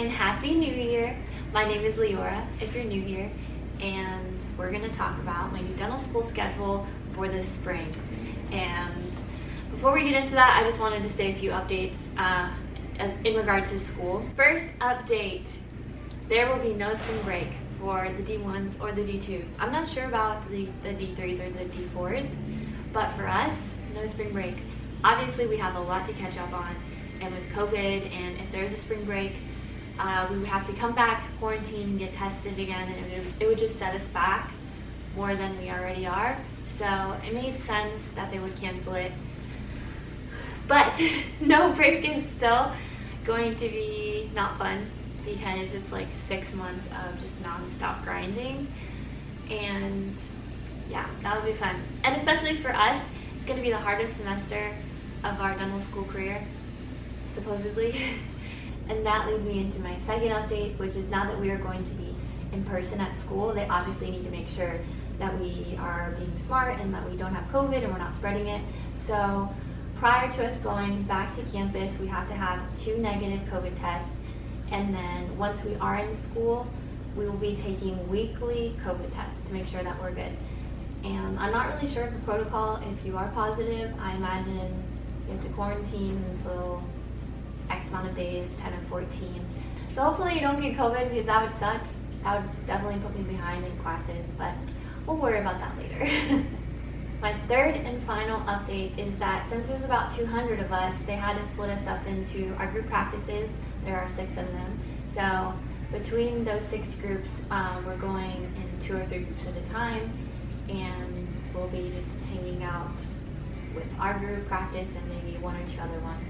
and Happy New Year. My name is Leora, if you're new here, and we're going to talk about my new dental school schedule for this spring. And before we get into that, I just wanted to say a few updates in regards to school. First update, there will be no spring break for the D1s or the D2s. I'm not sure about the D3s or the D4s, but for us, no spring break. Obviously, we have a lot to catch up on, and with COVID, and if there's a spring break, we would have to come back, quarantine, and get tested again, and it would just set us back more than we already are. So it made sense that they would cancel it. But no break is still going to be not fun, because it's like 6 months of just non-stop grinding, and yeah, that would be fun. And especially for us, it's going to be the hardest semester of our dental school career, supposedly. And that leads me into my second update, which is now that we are going to be in person at school, they obviously need to make sure that we are being smart and that we don't have COVID and we're not spreading it. So prior to us going back to campus, we have to have 2 negative COVID tests. And then once we are in school, we will be taking weekly COVID tests to make sure that we're good. And I'm not really sure of the protocol. If you are positive, I imagine you have to quarantine until X amount of days, 10 or 14. So hopefully you don't get COVID, because that would suck. That would definitely put me behind in classes, but we'll worry about that later. My third and final update is that since there's about 200 of us, they had to split us up into our group practices. There are 6 of them. So between those 6 groups, we're going in 2 or 3 groups at a time, and we'll be just hanging out with our group practice and maybe 1 or 2 other ones.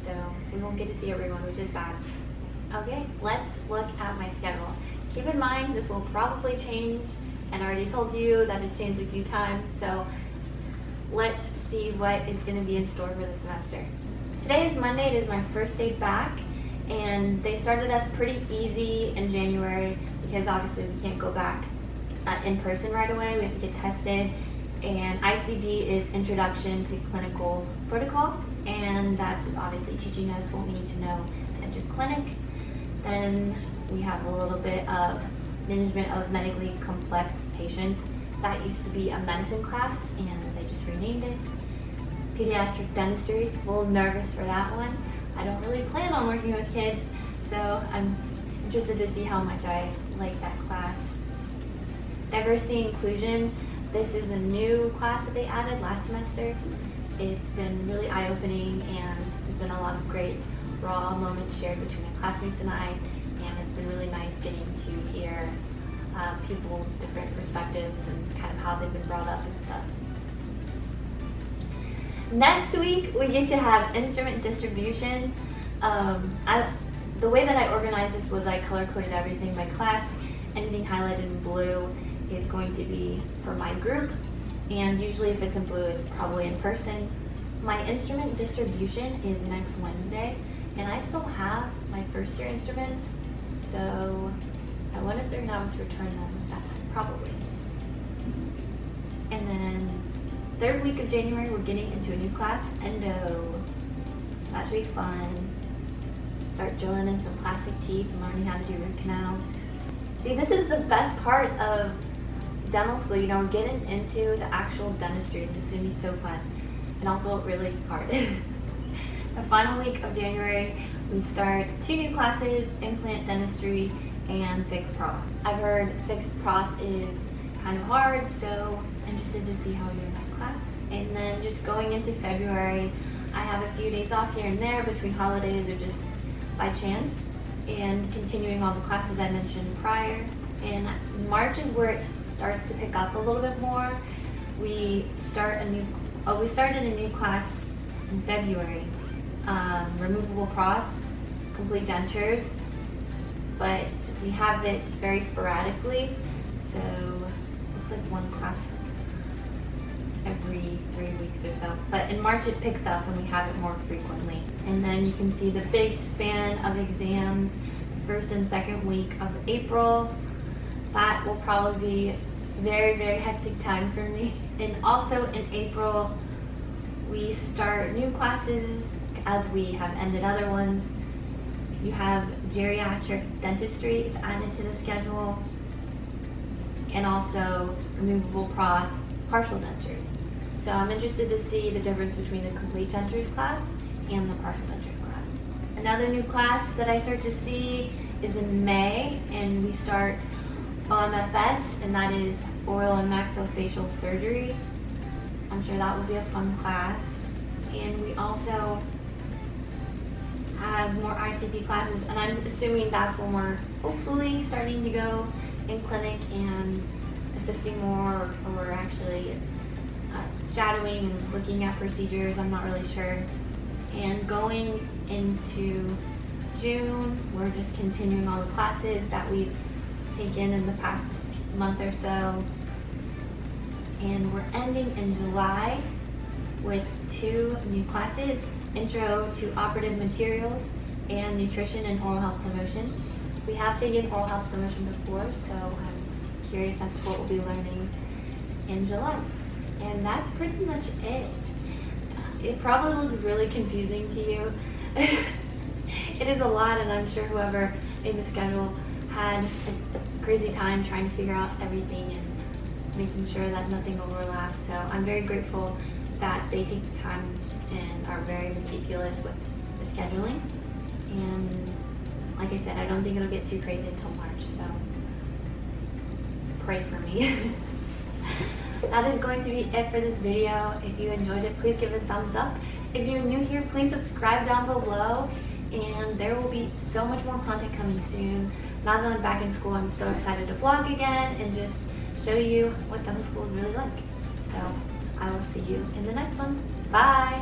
So we won't get to see everyone, which is sad. Okay, let's look at my schedule. Keep in mind, this will probably change, and I already told you that it's changed a few times, so let's see what is going to be in store for the semester. Today is Monday. It is my first day back, and they started us pretty easy in January because obviously we can't go back in person right away. We have to get tested, and ICB is Introduction to Clinical Protocol, and that's obviously teaching us what we need to know to enter clinic. Then we have a little bit of Management of Medically Complex Patients. That used to be a medicine class, and they just renamed it. Pediatric Dentistry, a little nervous for that one. I don't really plan on working with kids, so I'm interested to see how much I like that class. Diversity Inclusion, this is a new class that they added last semester. It's been really eye-opening, and there's been a lot of great raw moments shared between my classmates and I, and it's been really nice getting to hear people's different perspectives and kind of how they've been brought up and stuff. Next week, we get to have instrument distribution. The way that I organized this was I color-coded everything by class. Anything highlighted in blue is going to be for my group, and usually if it's in blue, it's probably in person. My instrument distribution is next Wednesday, and I still have my first year instruments, so I wonder if they're going to have us return them at that time, probably. And then third week of January, we're getting into a new class, endo. That should be fun. Start drilling in some plastic teeth and learning how to do root canals. See, this is the best part of dental school, you know, we're getting into the actual dentistry, and it's going to be so fun, and also really hard. The final week of January, we start 2 new classes, implant dentistry and fixed pros. I've heard fixed pros is kind of hard, so interested to see how we do in that class. And then just going into February, I have a few days off here and there between holidays or just by chance, and continuing all the classes I mentioned prior. And March is where it starts to pick up a little bit more. We started a new class in February, removable pros, complete dentures, but we have it very sporadically, so it's like 1 class every 3 weeks or so. But in March it picks up and we have it more frequently. And then you can see the big span of exams, first and second week of April. That will probably be very, very hectic time for me. And also in April, we start new classes as we have ended other ones. You have geriatric dentistry is added to the schedule, and also removable partial dentures. So I'm interested to see the difference between the complete dentures class and the partial dentures class. Another new class that I start to see is in May, and we start OMFS, and that is oral and maxillofacial surgery. I'm sure that will be a fun class. And we also have more ICP classes, and I'm assuming that's when we're hopefully starting to go in clinic and assisting more, or actually shadowing and looking at procedures. I'm not really sure. And going into June, we're just continuing all the classes that we've taken in the past month or so. And we're ending in July with 2 new classes, Intro to Operative Materials and Nutrition and Oral Health Promotion. We have taken oral health promotion before, so I'm curious as to what we'll be learning in July. And that's pretty much it. It probably looks really confusing to you. It is a lot, and I'm sure whoever made the schedule had a crazy time trying to figure out everything and making sure that nothing overlaps. So I'm very grateful that they take the time and are very meticulous with the scheduling. And like I said, I don't think it'll get too crazy until March, so pray for me. That is going to be it for this video. If you enjoyed it, please give it a thumbs up. If you're new here, please subscribe down below, and there will be so much more content coming soon. Now that I'm back in school, I'm so excited to vlog again and just show you what dental school is really like. So I will see you in the next one. Bye!